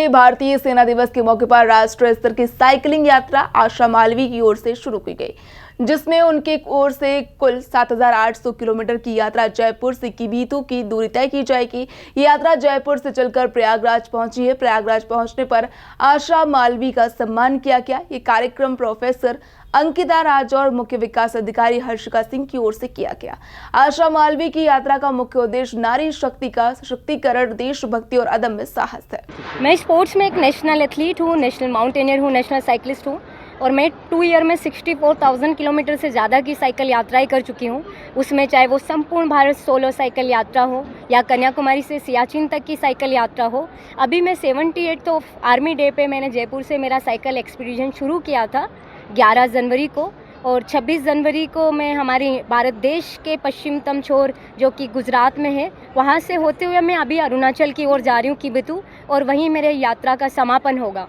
भारतीय सेना दिवस के मौके पर राष्ट्रीय स्तर की साइकिलिंग यात्रा आशा मालवी की ओर से शुरू की गई, जिसमें उनके ओर से कुल 7,800 किलोमीटर की यात्रा जयपुर से किबिथु की दूरी तय की जाएगी। ये यात्रा जयपुर से चलकर प्रयागराज पहुंची है। प्रयागराज पहुंचने पर आशा मालवी का सम्मान किया गया। ये कार्यक्रम प्रोफेसर अंकिता राज और मुख्य विकास अधिकारी हर्षिका सिंह की ओर से किया गया। आशा मालवी की यात्रा का मुख्य उद्देश्य नारी शक्ति का सशक्तिकरण, देशभक्ति और अदम्य साहस है। मैं स्पोर्ट्स में एक नेशनल एथलीट हूँ, नेशनल माउंटेनियर हूँ, नेशनल साइकिलिस्ट हूँ और मैं 2 ईयर में 64,000 किलोमीटर से ज़्यादा की साइकिल यात्राएं कर चुकी हूँ। उसमें चाहे वो संपूर्ण भारत सोलो साइकिल यात्रा हो या कन्याकुमारी से सियाचिन तक की साइकिल यात्रा हो। अभी मैं 78th आर्मी डे पे मैंने जयपुर से मेरा साइकिल एक्सपीडिशन शुरू किया था 11 जनवरी को, और 26 जनवरी को मैं हमारे भारत देश के पश्चिमतम छोर जो कि गुजरात में है, वहाँ से होते हुए मैं अभी अरुणाचल की ओर जा रही हूँ किबिथु, और वहीं मेरे यात्रा का समापन होगा।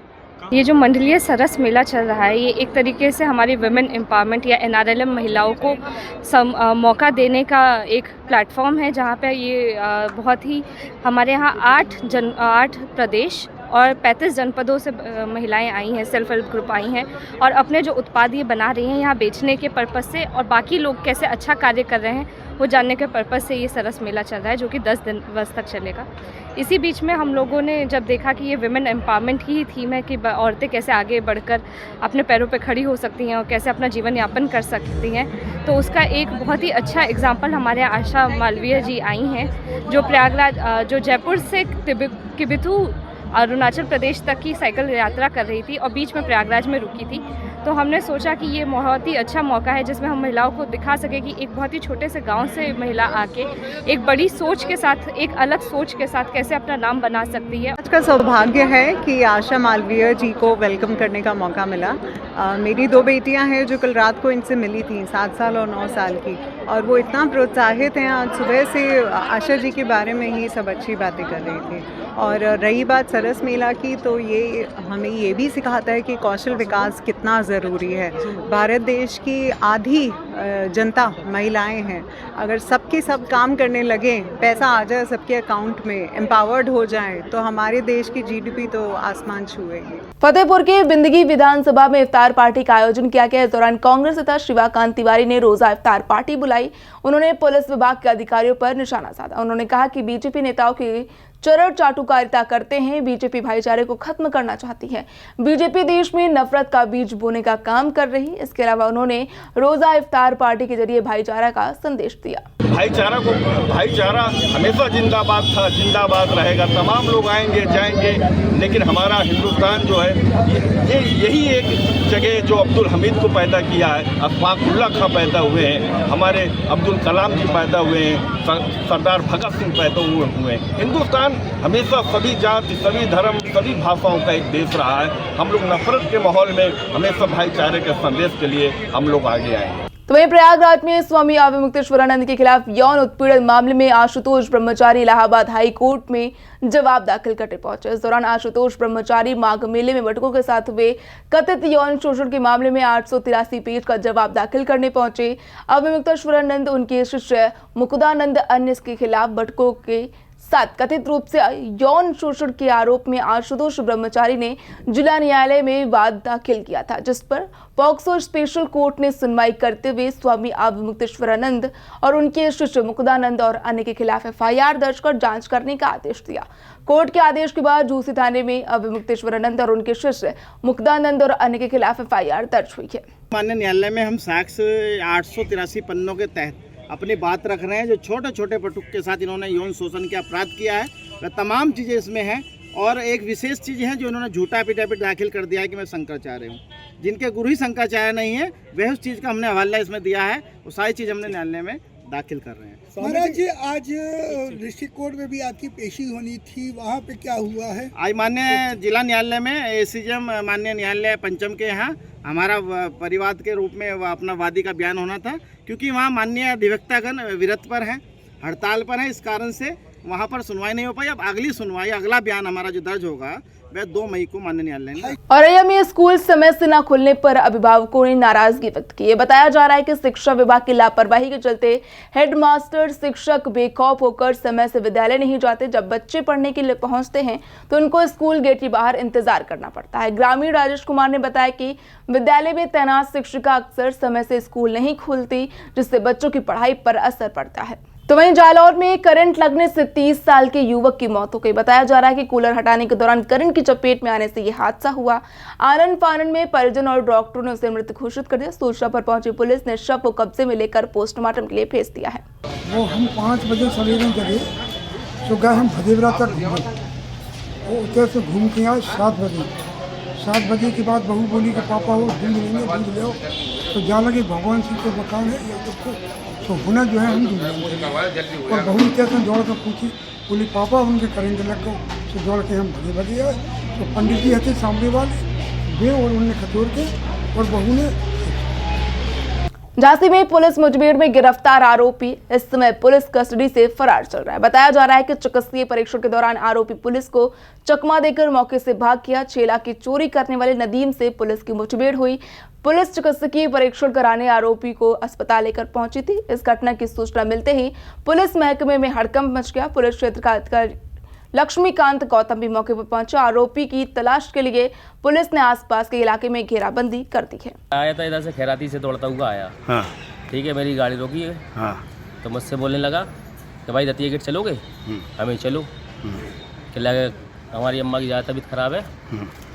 ये जो मंडलीय सरस मेला चल रहा है, ये एक तरीके से हमारी वुमेन एम्पावरमेंट या NRLM महिलाओं को मौका देने का एक प्लेटफॉर्म है, जहाँ पे ये बहुत ही हमारे यहाँ 8 प्रदेश और 35 जनपदों से महिलाएं आई हैं, सेल्फ हेल्प ग्रुप आई हैं और अपने जो उत्पाद ये बना रही हैं यहाँ बेचने के पर्पज़ से, और बाकी लोग कैसे अच्छा कार्य कर रहे हैं वो जानने के पर्पज़ से ये सरस मेला चल रहा है, जो कि 10 दिन तक चलेगा। इसी बीच में हम लोगों ने जब देखा कि ये विमेन एम्पावरमेंट की ही थीम है कि औरतें कैसे आगे बढ़कर अपने पैरों पे खड़ी हो सकती हैं और कैसे अपना जीवन यापन कर सकती हैं, तो उसका एक बहुत ही अच्छा एग्जाम्पल हमारे आशा मालवीय जी आई हैं, जो प्रयागराज जो जयपुर से किबिथु अरुणाचल प्रदेश तक की साइकिल यात्रा कर रही थी और बीच में प्रयागराज में रुकी थी। तो हमने सोचा कि ये बहुत ही अच्छा मौका है जिसमें हम महिलाओं को दिखा सके कि एक बहुत ही छोटे से गांव से महिला आके एक बड़ी सोच के साथ, एक अलग सोच के साथ कैसे अपना नाम बना सकती है। आज का सौभाग्य है कि आशा मालवीय जी को वेलकम करने का मौका मिला। मेरी 2 बेटियां हैं जो कल रात को इनसे मिली थी, 7 साल और 9 साल की, और वो इतना प्रोत्साहित हैं। आज सुबह से आशा जी के बारे में ही सब अच्छी बातें कर रही थी। और रही बात सरस मेला की, तो ये हमें ये भी सिखाता है कि कौशल विकास कितना ज़रूरी है। भारत देश की आधी जनता महिलाएं हैं। अगर सबके सब काम करने लगे, पैसा आ जाए सबके अकाउंट में, एम्पावर्ड हो जाए, तो हमारे देश की GDP तो आसमान छुएगी। फतेहपुर के बिंदगी विधानसभा में इफ्तार पार्टी का आयोजन किया गया। इस दौरान कांग्रेस नेता शिवाकांत तिवारी ने रोजा इफ्तार पार्टी बुलाई। उन्होंने पुलिस विभाग के अधिकारियों पर निशाना साधा। उन्होंने कहा कि बीजेपी नेताओं की चरण चाटुकारिता करते हैं। बीजेपी भाईचारे को खत्म करना चाहती है। बीजेपी देश में नफरत का बीज बोने का काम कर रही है। इसके अलावा उन्होंने रोजा इफ्तार पार्टी के जरिए भाईचारा का संदेश दिया। भाईचारा हमेशा जिंदाबाद था, जिंदाबाद रहेगा। तमाम लोग आएंगे जाएंगे, लेकिन हमारा हिंदुस्तान जो है यही एक जगह जो अब्दुल हमीद को पैदा किया है, अशफाकुल्लाह खां पैदा हुए हैं, हमारे अब्दुल कलाम जी पैदा हुए हैं, सरदार भगत सिंह पैदा हुए हैं। हिंदुस्तान हमेशा सभी जाति, सभी धर्म, सभी भाषाओं का एक देश रहा है। हम लोग नफरत के माहौल में हमेशा भाईचारे के संदेश के लिए हम लोग आगे आए। तो वहीं प्रयागराज में स्वामी अवमुक्तेश्वरानंद के खिलाफ यौन उत्पीड़न मामले में आशुतोष ब्रह्मचारी इलाहाबाद हाई कोर्ट में जवाब दाखिल करने पहुंचे। इस दौरान आशुतोष ब्रह्मचारी माघ मेले में मटकों के साथ हुए कथित यौन शोषण के मामले में 883 पेज का जवाब दाखिल करने पहुंचे। अवमुक्तेश्वरानंद, उनके शिष्य मुकुदानंद अन्य के खिलाफ मटकों के साथ कथित रूप से यौन शोषण के आरोप में आशुतोष ब्रह्मचारी ने जिला न्यायालय में वाद दाखिल किया था, जिस पर पॉक्सो स्पेशल कोर्ट ने सुनवाई करते हुए स्वामी अवमुक्तेश्वरानंद और उनके शिष्य मुकुदानंद और अन्य के खिलाफ FIR दर्ज कर जांच करने का आदेश दिया। कोर्ट के आदेश के बाद झूसी थाने में अवमुक्तेश्वरानंद और उनके शिष्य मुकुदानंद और अन्य के खिलाफ FIR दर्ज हुई है। माननीय न्यायालय में हम साक्ष्य 883 पन्नों के तहत अपनी बात रख रहे हैं। जो छोटे छोटे पटुक के साथ इन्होंने यौन शोषण के अपराध किया है, वह तमाम चीज़ें इसमें हैं। और एक विशेष चीज़ है जो इन्होंने झूठा एफिडेविट दाखिल कर दिया है कि मैं शंकराचार्य हूँ। जिनके गुरु ही शंकराचार्य नहीं है, वह उस चीज़ का हमने हवाला इसमें दिया है। वो सारी चीज़ हमने न्यायालय में दाखिल कर रहे हैं। महाराज जी, आज डिस्ट्रिक्ट कोर्ट में भी आपकी पेशी होनी थी, वहाँ पे क्या हुआ है? आज माननीय जिला न्यायालय में ACJM माननीय न्यायालय पंचम के यहाँ हमारा परिवाद के रूप में अपना वादी का बयान होना था, क्योंकि वहाँ माननीय अधिवक्तागण विरत पर हैं, हड़ताल पर हैं। इस कारण से वहाँ पर सुनवाई नहीं हो पाई। अब अगली सुनवाई, अगला बयान हमारा जो दर्ज होगा वह 2 मई को माननीय न्यायालय ने। औरैया में स्कूल समय से न खुलने पर अभिभावकों ने नाराजगी व्यक्त की है। बताया जा रहा है कि शिक्षा विभाग की लापरवाही के चलते हेडमास्टर शिक्षक बेखौफ होकर समय से विद्यालय नहीं जाते। जब बच्चे पढ़ने के लिए पहुंचते हैं तो उनको स्कूल गेट के बाहर इंतजार करना पड़ता है। ग्रामीण राजेश कुमार ने बताया कि विद्यालय में तैनात शिक्षिका अक्सर समय से स्कूल नहीं खुलती, जिससे बच्चों की पढ़ाई पर असर पड़ता है। तो वहीं जालौर में करंट लगने से 30 साल के युवक की मौत हो गई। बताया जा रहा है कि कूलर हटाने के दौरान करंट की चपेट में आने से यह हादसा हुआ। आनन फानन में परिजन और डॉक्टरों ने उसे मृत घोषित कर दिया। सूचना पर पहुंची पुलिस ने शव को कब्जे में लेकर पोस्टमार्टम के लिए भेज दिया है। वो हम 5 बजे सवेरे जगे तो गए हम भदेवरा तक घूमे, वो उधर से घूम के आए 7 बजे के बाद बहू बोली कि पापा वो दूध लेंगे, दूध ले आओ। तो जा लगे भगवान सिंह को मकान है या तो होना जो है हम दूध लेंगे। और बहू कैसे दौड़ कर पूछी, बोली पापा उनके करेंगे लग गए। तो दौड़ के हम भगे आए तो पंडित जी हथे सामने वाले वे और उन्होंने खतोड़ के और बहू ने। झांसी में पुलिस मुठभेड़ में गिरफ्तार आरोपी इस समय पुलिस कस्टडी से फरार चल रहा है। बताया जा रहा है कि चिकित्सकीय परीक्षण के दौरान आरोपी पुलिस को चकमा देकर मौके से भाग गया। छेला की चोरी करने वाले नदीम से पुलिस की मुठभेड़ हुई। पुलिस चिकित्सकीय परीक्षण कराने आरोपी को अस्पताल लेकर पहुंची थी। इस घटना की सूचना मिलते ही पुलिस महकमे में हड़कंप मच गया। पुलिस क्षेत्र का अधिकारी लक्ष्मीकांत गौतम भी मौके पर पहुंचा। आरोपी की तलाश के लिए पुलिस ने आसपास के इलाके में घेराबंदी कर दी है। आया था इधर से खैराती से दौड़ता हुआ आया। हाँ। ठीक है, मेरी गाड़ी रोकी है। हाँ। तो मुझसे बोलने लगा कि भाई दतिया गेट चलोगे? हमें चलो। कि लगे हमारी अम्मा की ज़्यादा तबीयत खराब है,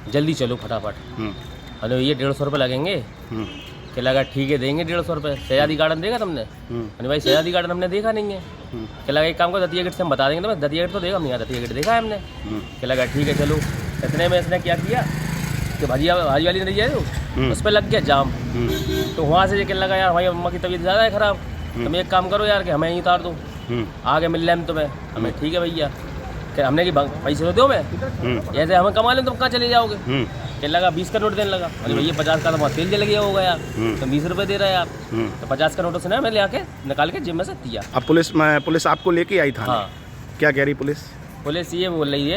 जल्दी चलो फटाफट। अरे ये 150 रुपये लगेंगे। कि लगा ठीक है देंगे 150 रुपये। शहजादी गार्डन देखा तुमने? अरे भाई शहजादी गार्डन हमने देखा नहीं है। कि लगा एक काम को दतिया गेट से हम बता देंगे। तो दतिया गेट तो देखा नहीं, दतिया गेट देखा है हमने। कि लगा ठीक है चलो। इतने में इसने क्या किया कि भाजी वाली नहीं है तो उस पर लग गया जाम। तो वहाँ से कहने लगा यार हमारी अम्मा की तबीयत ज़्यादा है ख़राब, तुम एक काम करो यार कि हमें यहीं उतार दो, आगे मिल रहे हम तुम्हें। हमें ठीक है भैया। कि हमने कि पैसे तो दो मैं, ऐसे हमें कमा लें तुम कहाँ चले जाओगे? कहने लगा 20 का नोट देने लगा। अरे भैया 50 का तो वहाँ तेल जल गया होगा यार, तुम 20 रुपये दे रहे हैं आप। तो 50 का नोट उसने मैं ले आके निकाल के जिम में से दिया। अब पुलिस आपको लेके आई था? हाँ। क्या कह रही पुलिस? पुलिस ये बोल रही है